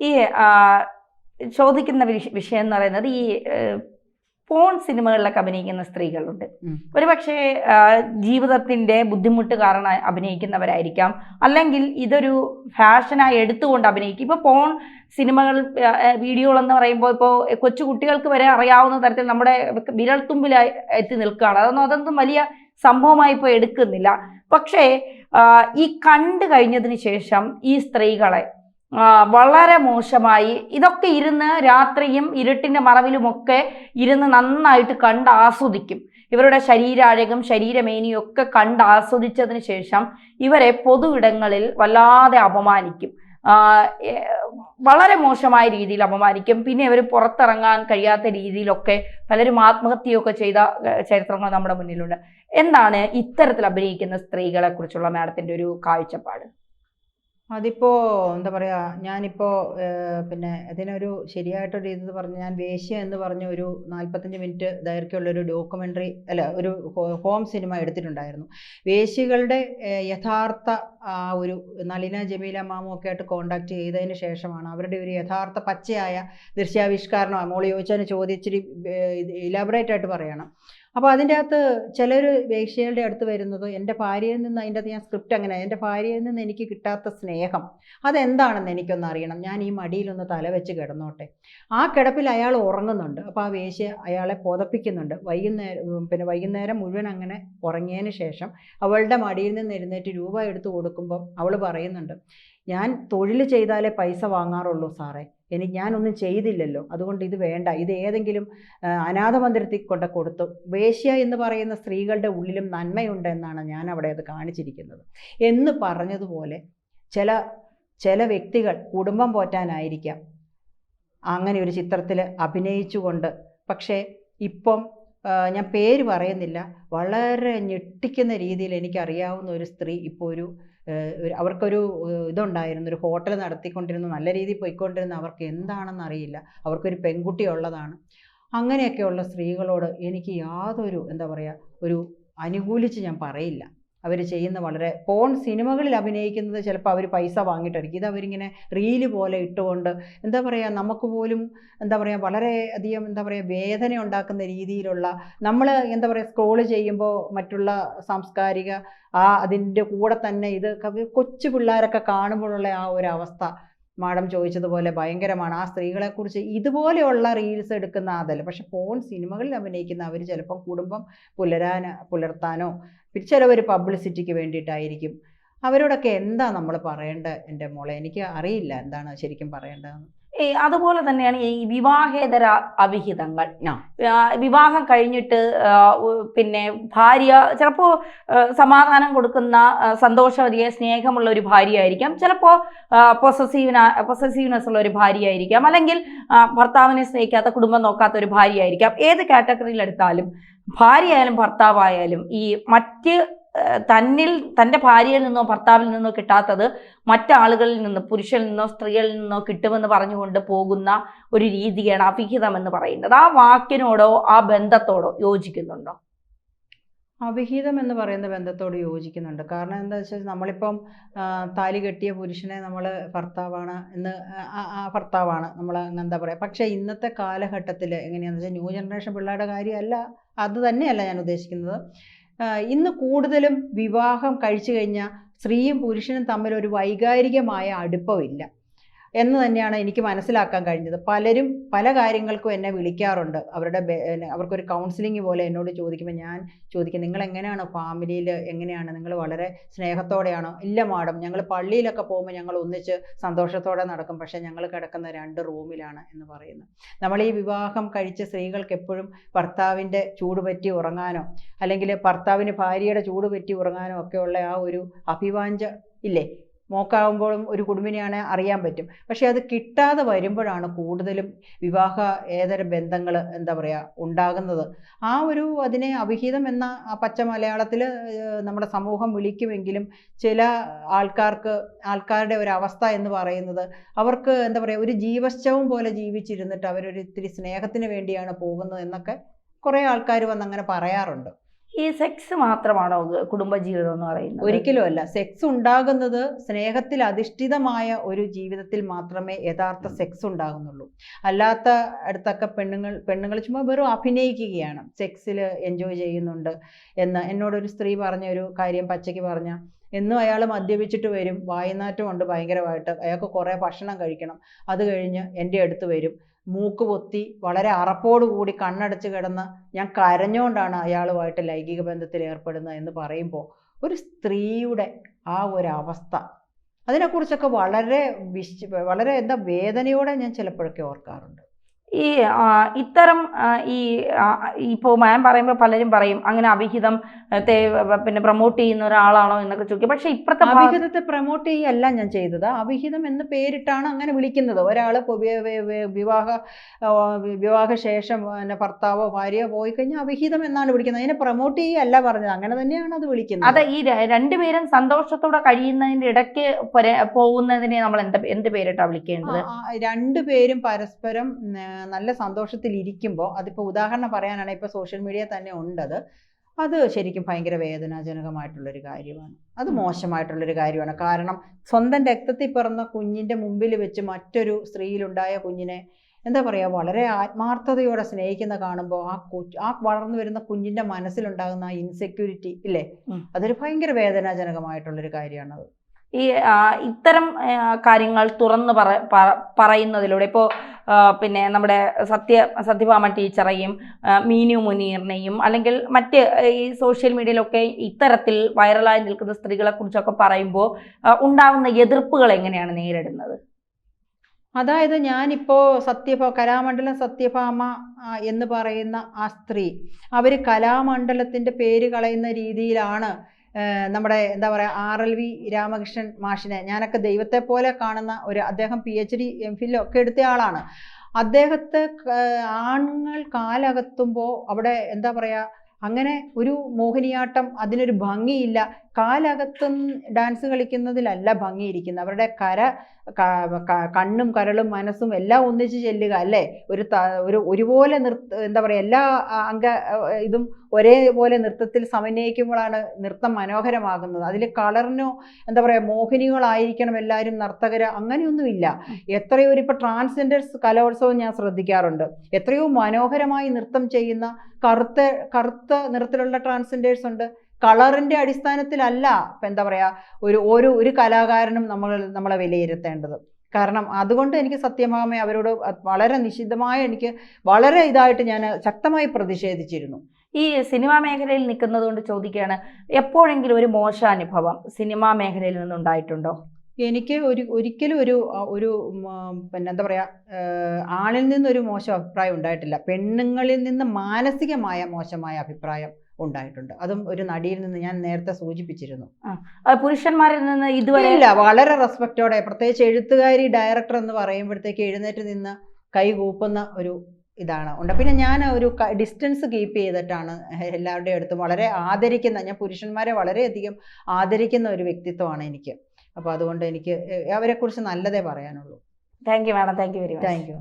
ഈ ചോദിക്കുന്ന വിഷയം എന്ന് പറയുന്നത് ഈ പോൺ സിനിമകളിലൊക്കെ അഭിനയിക്കുന്ന സ്ത്രീകളുണ്ട്. ഒരുപക്ഷെ ജീവിതത്തിന്റെ ബുദ്ധിമുട്ട് കാരണം അഭിനയിക്കുന്നവരായിരിക്കാം, അല്ലെങ്കിൽ ഇതൊരു ഫാഷനായി എടുത്തുകൊണ്ട് അഭിനയിക്കും. ഇപ്പൊ പോൺ സിനിമകൾ, വീഡിയോകൾ എന്ന് പറയുമ്പോൾ ഇപ്പോൾ കൊച്ചു കുട്ടികൾക്ക് വരെ അറിയാവുന്ന തരത്തിൽ നമ്മുടെ വിരൽത്തുമ്പിലായി എത്തി നിൽക്കുകയാണ്. അതൊന്നും വലിയ സംഭവമായി ഇപ്പോൾ എടുക്കുന്നില്ല. പക്ഷേ ഈ കണ്ടു കഴിഞ്ഞതിന് ശേഷം ഈ സ്ത്രീകളെ വളരെ മോശമായി ഇതൊക്കെ ഇരുന്ന് രാത്രിയും ഇരുട്ടിന്റെ മറവിലുമൊക്കെ ഇരുന്ന് നന്നായിട്ട് കണ്ട് ആസ്വദിക്കും. ഇവരുടെ ശരീരാഴകം, ശരീരമേനിയും ഒക്കെ കണ്ട് ആസ്വദിച്ചതിന് ശേഷം ഇവരെ പൊതുവിടങ്ങളിൽ വല്ലാതെ അപമാനിക്കും, വളരെ മോശമായ രീതിയിൽ അപമാനിക്കും. പിന്നെ ഇവർ പുറത്തിറങ്ങാൻ കഴിയാത്ത രീതിയിലൊക്കെ പലരും ആത്മഹത്യയൊക്കെ ചെയ്ത ചരിത്രങ്ങൾ നമ്മുടെ മുന്നിലുണ്ട്. എന്താണ് ഇത്തരത്തിൽ അഭിനയിക്കുന്ന സ്ത്രീകളെ കുറിച്ചുള്ള മാഡത്തിന്റെ ഒരു കാഴ്ചപ്പാട്? അതിപ്പോൾ എന്താ പറയുക, ഞാനിപ്പോൾ പിന്നെ അതിനൊരു ശരിയായിട്ടൊരു ഇത് പറഞ്ഞ്, ഞാൻ വേശ്യ എന്ന് പറഞ്ഞ ഒരു 45 മിനിറ്റ് ദൈർഘ്യമുള്ളൊരു ഡോക്യുമെൻ്ററി ഒരു ഹോം സിനിമ എടുത്തിട്ടുണ്ടായിരുന്നു. വേശ്യകളുടെ യഥാർത്ഥ ഒരു നളിന ജമീല മാമും ഒക്കെ ആയിട്ട് കോണ്ടാക്ട് ചെയ്തതിന് ശേഷമാണ് അവരുടെ ഒരു യഥാർത്ഥ പച്ചയായ ദൃശ്യാവിഷ്കാരണം. മോള് ചോദിച്ചതിന് ചോദിച്ചിരി ഇലാബറേറ്റ് ആയിട്ട് പറയണം. അപ്പോൾ അതിൻ്റെ അകത്ത് ചിലർ വേശ്യകളുടെ അടുത്ത് വരുന്നത്, എൻ്റെ ഭാര്യയിൽ നിന്ന്, അതിൻ്റെ അകത്ത് ഞാൻ സ്ക്രിപ്റ്റ് അങ്ങനെ, എൻ്റെ ഭാര്യയിൽ നിന്ന് എനിക്ക് കിട്ടാത്ത സ്നേഹം അതെന്താണെന്ന് എനിക്കൊന്ന് അറിയണം, ഞാൻ ഈ മടിയിലൊന്ന് തല വെച്ച് കിടന്നോട്ടെ. ആ കിടപ്പിൽ അയാൾ ഉറങ്ങുന്നുണ്ട്. അപ്പോൾ ആ വേശ്യ അയാളെ പുതപ്പിക്കുന്നുണ്ട്. വൈകുന്നേരം മുഴുവൻ അങ്ങനെ ഉറങ്ങിയതിന് ശേഷം അവളുടെ മടിയിൽ നിന്ന് എഴുന്നേറ്റ് രൂപ എടുത്ത് കൊടുക്കുമ്പോൾ അവൾ പറയുന്നുണ്ട്, ഞാൻ തൊഴിൽ ചെയ്താലേ പൈസ വാങ്ങാറുള്ളൂ സാറേ, ഞാനൊന്നും ചെയ്തില്ലല്ലോ, അതുകൊണ്ട് ഇത് വേണ്ട, ഇത് ഏതെങ്കിലും അനാഥ മന്ദിരത്തിൽ കൊണ്ട് കൊടുത്തു. വേശ്യ എന്ന് പറയുന്ന സ്ത്രീകളുടെ ഉള്ളിലും നന്മയുണ്ട് എന്നാണ് ഞാൻ അവിടെ അത് കാണിച്ചിരിക്കുന്നത് എന്ന് പറഞ്ഞതുപോലെ ചില വ്യക്തികൾ കുടുംബം പോറ്റാനായിരിക്കാം അങ്ങനെ ഒരു ചിത്രത്തിൽ അഭിനയിച്ചുകൊണ്ട്, പക്ഷേ ഇപ്പം ഞാൻ പേര് പറയുന്നില്ല, വളരെ ഞെട്ടിക്കുന്ന രീതിയിൽ എനിക്കറിയാവുന്ന ഒരു സ്ത്രീ ഇപ്പോൾ അവർക്കൊരു ഇതുണ്ടായിരുന്നു, ഒരു ഹോട്ടൽ നടത്തിക്കൊണ്ടിരുന്നു, നല്ല രീതിയിൽ പോയിക്കൊണ്ടിരുന്ന, അവർക്ക് എന്താണെന്ന് അറിയില്ല, അവർക്കൊരു പെൺകുട്ടി ഉള്ളതാണ്. അങ്ങനെയൊക്കെയുള്ള സ്ത്രീകളോട് എനിക്ക് യാതൊരു എന്താ പറയുക ഒരു അനുകൂലിച്ച് ഞാൻ പറയില്ല. അവർ ചെയ്യുന്ന വളരെ പോൺ സിനിമകളിൽ അഭിനയിക്കുന്നത് ചിലപ്പോൾ അവർ പൈസ വാങ്ങിയിട്ടായിരിക്കും. ഇത് അവരിങ്ങനെ റീല് പോലെ ഇട്ടുകൊണ്ട് എന്താ പറയുക, നമുക്ക് പോലും എന്താ പറയുക വളരെ അധികം എന്താ പറയുക വേദന ഉണ്ടാക്കുന്ന രീതിയിലുള്ള, നമ്മൾ എന്താ പറയുക സ്ക്രോൾ ചെയ്യുമ്പോൾ മറ്റുള്ള സാംസ്കാരിക അതിൻ്റെ കൂടെ തന്നെ ഇത് കൊച്ചു പിള്ളേരൊക്കെ കാണുമ്പോഴുള്ള ആ ഒരു അവസ്ഥ മാഡം ചോദിച്ചതുപോലെ ഭയങ്കരമാണ്. ആ സ്ത്രീകളെക്കുറിച്ച് ഇതുപോലെയുള്ള റീൽസ് എടുക്കുന്ന അതല്ല, പക്ഷെ പോൺ സിനിമകളിൽ അഭിനയിക്കുന്ന അവർ ചിലപ്പം കുടുംബം പുലർത്താനോ ചിലവർ പബ്ലിസിറ്റിക്ക് വേണ്ടിയിട്ടായിരിക്കും. അവരോടൊക്കെ എന്താ നമ്മൾ പറയേണ്ടത് എൻ്റെ മോളെ? എനിക്ക് അറിയില്ല എന്താണ് ശരിക്കും പറയേണ്ടതെന്ന്. അതുപോലെ തന്നെയാണ് ഈ വിവാഹേതര അവിഹിതങ്ങൾ. വിവാഹം കഴിഞ്ഞിട്ട് പിന്നെ ഭാര്യ ചിലപ്പോൾ സമാധാനം കൊടുക്കുന്ന സന്തോഷവതിയെ സ്നേഹമുള്ള ഒരു ഭാര്യയായിരിക്കാം, ചിലപ്പോൾ പൊസസീവ്നെസ് ഉള്ള ഒരു ഭാര്യയായിരിക്കാം, അല്ലെങ്കിൽ ഭർത്താവിനെ സ്നേഹിക്കാത്ത കുടുംബം നോക്കാത്ത ഒരു ഭാര്യയായിരിക്കാം. ഏത് കാറ്റഗറിയിൽ എടുത്താലും ഭാര്യയായാലും ഭർത്താവായാലും ഈ മറ്റ് തൻ്റെ ഭാര്യയിൽ നിന്നോ ഭർത്താവിൽ നിന്നോ കിട്ടാത്തത് മറ്റാളുകളിൽ നിന്ന്, പുരുഷനിൽ നിന്നോ സ്ത്രീകളിൽ നിന്നോ കിട്ടുമെന്ന് പറഞ്ഞുകൊണ്ട് പോകുന്ന ഒരു രീതിയാണ് അവിഹിതം എന്ന് പറയുന്നത്. ആ വാക്കിനോടോ ആ ബന്ധത്തോടോ യോജിക്കുന്നുണ്ടോ? അവിഹിതം എന്ന് പറയുന്ന ബന്ധത്തോട് യോജിക്കുന്നുണ്ട്. കാരണം എന്താ വെച്ചാൽ നമ്മളിപ്പം താലി കെട്ടിയ പുരുഷനെ നമ്മൾ ഭർത്താവാണ് നമ്മൾ എന്താ പറയുക. പക്ഷേ ഇന്നത്തെ കാലഘട്ടത്തിൽ എങ്ങനെയാണെന്ന് വെച്ചാൽ ന്യൂ ജനറേഷൻ പിള്ളേരുടെ കാര്യമല്ല, അത് തന്നെയല്ല ഞാൻ ഉദ്ദേശിക്കുന്നത്. ഇന്ന് കൂടുതലും വിവാഹം കഴിച്ചു കഴിഞ്ഞാൽ സ്ത്രീയും പുരുഷനും തമ്മിൽ ഒരു വൈകാരികമായ അടുപ്പമില്ല എന്ന് തന്നെയാണ് എനിക്ക് മനസ്സിലാക്കാൻ കഴിഞ്ഞത്. പലരും പല കാര്യങ്ങൾക്കും എന്നെ വിളിക്കാറുണ്ട്. അവർക്കൊരു കൗൺസിലിംഗ് പോലെ എന്നോട് ചോദിക്കുമ്പോൾ ഞാൻ ചോദിക്കും, നിങ്ങൾ എങ്ങനെയാണ് ഫാമിലിയിൽ, എങ്ങനെയാണ് നിങ്ങൾ വളരെ സ്നേഹത്തോടെയാണോ? ഇല്ല മാഡം, ഞങ്ങൾ പള്ളിയിലൊക്കെ പോകുമ്പോൾ ഞങ്ങൾ ഒന്നിച്ച് സന്തോഷത്തോടെ നടക്കും, പക്ഷേ ഞങ്ങൾ കിടക്കുന്ന 2 റൂമിലാണ് എന്ന് പറയുന്നത്. നമ്മൾ ഈ വിവാഹം കഴിച്ച സ്ത്രീകൾക്ക് എപ്പോഴും ഭർത്താവിൻ്റെ ചൂട് പറ്റി ഉറങ്ങാനോ അല്ലെങ്കിൽ ഭർത്താവിന് ഭാര്യയുടെ ചൂട് പറ്റി ഉറങ്ങാനോ ഒക്കെയുള്ള ആ ഒരു അഭിവാഞ്ച ഇല്ലേ? മോക്കാവുമ്പോഴും ഒരു കുടുംബിനെയാണ് അറിയാൻ പറ്റും. പക്ഷെ അത് കിട്ടാതെ വരുമ്പോഴാണ് കൂടുതലും വിവാഹേതര ബന്ധങ്ങൾ എന്താ പറയുക ഉണ്ടാകുന്നത്. അതിനെ അവിഹിതം എന്ന പച്ച മലയാളത്തിൽ നമ്മുടെ സമൂഹം വിളിക്കുമെങ്കിലും ചില ആൾക്കാരുടെ ഒരു അവസ്ഥ എന്ന് പറയുന്നത് അവർക്ക് എന്താ പറയുക ഒരു ജീവശ്ചവും പോലെ ജീവിച്ചിരുന്നിട്ട് അവരൊരു ഇത്തിരി സ്നേഹത്തിന് വേണ്ടിയാണ് പോകുന്നത് എന്നൊക്കെ കുറേ ആൾക്കാർ വന്ന് അങ്ങനെ പറയാറുണ്ട്. ഈ സെക്സ് മാത്രമാണോ കുടുംബജീവിതം എന്ന് പറയുന്നത്? ഒരിക്കലും അല്ല. സെക്സ് ഉണ്ടാകുന്നത് സ്നേഹത്തിൽ അധിഷ്ഠിതമായ ഒരു ജീവിതത്തിൽ മാത്രമേ യഥാർത്ഥ സെക്സ് ഉണ്ടാകുന്നുള്ളൂ. അല്ലാത്ത അടുത്തൊക്കെ പെണ്ണുങ്ങൾ ചുമ്മാ വെറും അഭിനയിക്കുകയാണ്, സെക്സിൽ എൻജോയ് ചെയ്യുന്നുണ്ട് എന്ന്. എന്നോടൊരു സ്ത്രീ പറഞ്ഞ ഒരു കാര്യം പച്ചയ്ക്ക് പറഞ്ഞ, എന്നും അയാൾ മദ്യപിച്ചിട്ട് വരും, വായുനാറ്റം കൊണ്ട് ഭയങ്കരമായിട്ട്, അയാൾക്ക് കുറേ ഭക്ഷണം കഴിക്കണം, അത് കഴിഞ്ഞ് എൻ്റെ അടുത്ത് വരും, മൂക്ക് പൊത്തി വളരെ അറപ്പോടുകൂടി കണ്ണടച്ച് കിടന്ന് ഞാൻ കരഞ്ഞുകൊണ്ടാണ് അയാളുമായിട്ട് ലൈംഗിക ബന്ധത്തിൽ ഏർപ്പെടുന്നത് എന്ന് പറയുമ്പോൾ ഒരു സ്ത്രീയുടെ ആ ഒരു അവസ്ഥ, അതിനെക്കുറിച്ചൊക്കെ വളരെ എന്താ വേദനയോടെ ഞാൻ ചിലപ്പോഴൊക്കെ ഓർക്കാറുണ്ട്. ഈ ഇത്തരം ഇപ്പോൾ ഞാൻ പറയുമ്പോൾ പലരും പറയും അങ്ങനെ അവിഹിതം പിന്നെ പ്രൊമോട്ട് ചെയ്യുന്ന ഒരാളാണോ എന്നൊക്കെ ചോദിക്കും. പക്ഷെ ഇപ്പോഴത്തെ അവിഹിതത്തെ പ്രൊമോട്ട് ചെയ്യല്ല ഞാൻ ചെയ്തത്. അവിഹിതം എന്ന് പേരിട്ടാണ് അങ്ങനെ വിളിക്കുന്നത്. ഒരാൾ വിവാഹ ശേഷം പിന്നെ ഭർത്താവോ ഭാര്യയോ പോയി കഴിഞ്ഞാൽ അവിഹിതം എന്നാണ് വിളിക്കുന്നത്. അതിനെ പ്രൊമോട്ട് ചെയ്യല്ല പറഞ്ഞത്, അങ്ങനെ തന്നെയാണ് അത് വിളിക്കുന്നത്. അതെ, ഈ രണ്ടുപേരും സന്തോഷത്തോടെ കഴിയുന്നതിന്റെ ഇടയ്ക്ക് പോകുന്നതിനെ നമ്മൾ എന്ത് പേരിട്ടാ വിളിക്കേണ്ടത്? രണ്ടുപേരും പരസ്പരം നല്ല സന്തോഷത്തിൽ ഇരിക്കുമ്പോൾ, അതിപ്പോൾ ഉദാഹരണം പറയാനാണ്, ഇപ്പോൾ സോഷ്യൽ മീഡിയ തന്നെ ഉണ്ടത്, അത് ശരിക്കും ഭയങ്കര വേദനാജനകമായിട്ടുള്ളൊരു കാര്യമാണ്. അത് മോശമായിട്ടുള്ളൊരു കാര്യമാണ്. കാരണം സ്വന്തം രക്തത്തിൽ പിറന്ന കുഞ്ഞിൻ്റെ മുമ്പിൽ വെച്ച് മറ്റൊരു സ്ത്രീയിലുണ്ടായ കുഞ്ഞിനെ എന്താ പറയുക, വളരെ ആത്മാർത്ഥതയോടെ സ്നേഹിക്കുന്ന കാണുമ്പോൾ ആ വളർന്നു വരുന്ന കുഞ്ഞിൻ്റെ മനസ്സിലുണ്ടാകുന്ന ആ ഇൻസെക്യൂരിറ്റി ഇല്ലേ, അതൊരു ഭയങ്കര വേദനാജനകമായിട്ടുള്ളൊരു കാര്യമാണത്. ഈ കാര്യങ്ങൾ തുറന്ന് പറയുന്നതിലൂടെ ഇപ്പോൾ പിന്നെ നമ്മുടെ സത്യഭാമ ടീച്ചറെയും മീനു മുനീറിനെയും അല്ലെങ്കിൽ മറ്റ് ഈ സോഷ്യൽ മീഡിയയിലൊക്കെ ഇത്തരത്തിൽ വൈറലായി നിൽക്കുന്ന സ്ത്രീകളെ കുറിച്ചൊക്കെ പറയുമ്പോൾ ഉണ്ടാവുന്ന എതിർപ്പുകൾ എങ്ങനെയാണ് നേരിടുന്നത്? അതായത് ഞാനിപ്പോൾ കലാമണ്ഡലം സത്യഭാമ എന്ന് പറയുന്ന ആ സ്ത്രീ, അവർ കലാമണ്ഡലത്തിൻ്റെ പേര് കളയുന്ന രീതിയിലാണ് നമ്മുടെ എന്താ പറയുക RLV രാമകൃഷ്ണൻ മാഷിനെ ഞാനൊക്കെ ദൈവത്തെ പോലെ കാണുന്ന അദ്ദേഹം PhD MPhil ഒക്കെ എടുത്ത ആളാണ്. അദ്ദേഹത്തെ ആണുങ്ങൾ കാലകത്തുമ്പോൾ അവിടെ എന്താ പറയുക, അങ്ങനെ ഒരു മോഹിനിയാട്ടം, അതിനൊരു ഭംഗിയില്ല. കാലകത്തും ഡാൻസ് കളിക്കുന്നതിലല്ല ഭംഗിയിരിക്കുന്നത്, അവരുടെ കണ്ണും കരളും മനസ്സും എല്ലാം ഒന്നിച്ച് ചെല്ലുക അല്ലേ, ഒരുപോലെ എന്താ പറയുക, എല്ലാ ഇതും ഒരേപോലെ നൃത്തത്തിൽ സമന്വയിക്കുമ്പോഴാണ് നൃത്തം മനോഹരമാകുന്നത്. അതിൽ കളറിനോ എന്താ പറയുക, മോഹിനികളായിരിക്കണം എല്ലാവരും നർത്തകർ, അങ്ങനെയൊന്നുമില്ല. എത്രയോ ഇപ്പോൾ ട്രാൻസ്ജെൻഡേഴ്സ് കലോത്സവം ഞാൻ ശ്രദ്ധിക്കാറുണ്ട്, എത്രയോ മനോഹരമായി നൃത്തം ചെയ്യുന്ന കറുത്ത നിറത്തിലുള്ള ട്രാൻസ്ജെൻഡേഴ്സ് ഉണ്ട്. കളറിൻ്റെ അടിസ്ഥാനത്തിലല്ല ഇപ്പം എന്താ പറയുക ഒരു കലാകാരനും നമ്മളെ വിലയിരുത്തേണ്ടത്. കാരണം അതുകൊണ്ട് എനിക്ക് സത്യഭാമ അവരോട് വളരെ നിശിതമായി എനിക്ക് വളരെ ഇതായിട്ട് ഞാൻ ശക്തമായി പ്രതിഷേധിച്ചിരുന്നു. ഈ സിനിമാ മേഖലയിൽ നിൽക്കുന്നത് കൊണ്ട് ചോദിക്കുകയാണ്, എപ്പോഴെങ്കിലും ഒരു മോശാനുഭവം സിനിമാ മേഖലയിൽ നിന്നുണ്ടായിട്ടുണ്ടോ? എനിക്ക് ഒരിക്കലും ഒരു പിന്നെ എന്താ പറയുക, ആണിൽ നിന്നൊരു മോശം അഭിപ്രായം ഉണ്ടായിട്ടില്ല. പെണ്ണുങ്ങളിൽ നിന്ന് മാനസികമായ മോശമായ അഭിപ്രായം ഉണ്ടായിട്ടുണ്ട്. അതും ഒരു നടിയിൽ നിന്ന് ഞാൻ നേരത്തെ സൂചിപ്പിച്ചിരുന്നു. പുരുഷന്മാരിൽ നിന്ന് ഇതുവരെ ഇല്ല. വളരെ റെസ്പെക്റ്റോടെ, പ്രത്യേകിച്ച് എഴുത്തുകാരി ഡയറക്ടർ എന്ന് പറയുമ്പോഴത്തേക്ക് എഴുന്നേറ്റ് നിന്ന് കൈകൂപ്പുന്ന ഒരു ഇതാണ് ഉണ്ട്. പിന്നെ ഞാൻ ഒരു ഡിസ്റ്റൻസ് കീപ്പ് ചെയ്തിട്ടാണ് എല്ലാവരുടെയും അടുത്തും വളരെ ആദരിക്കുന്ന, ഞാൻ പുരുഷന്മാരെ വളരെയധികം ആദരിക്കുന്ന ഒരു വ്യക്തിത്വമാണ് എനിക്ക്. അപ്പോൾ അതുകൊണ്ട് എനിക്ക് അവരെക്കുറിച്ച് നല്ലതേ പറയാനുള്ളൂ. Thank you madam, thank you very much. Thank you.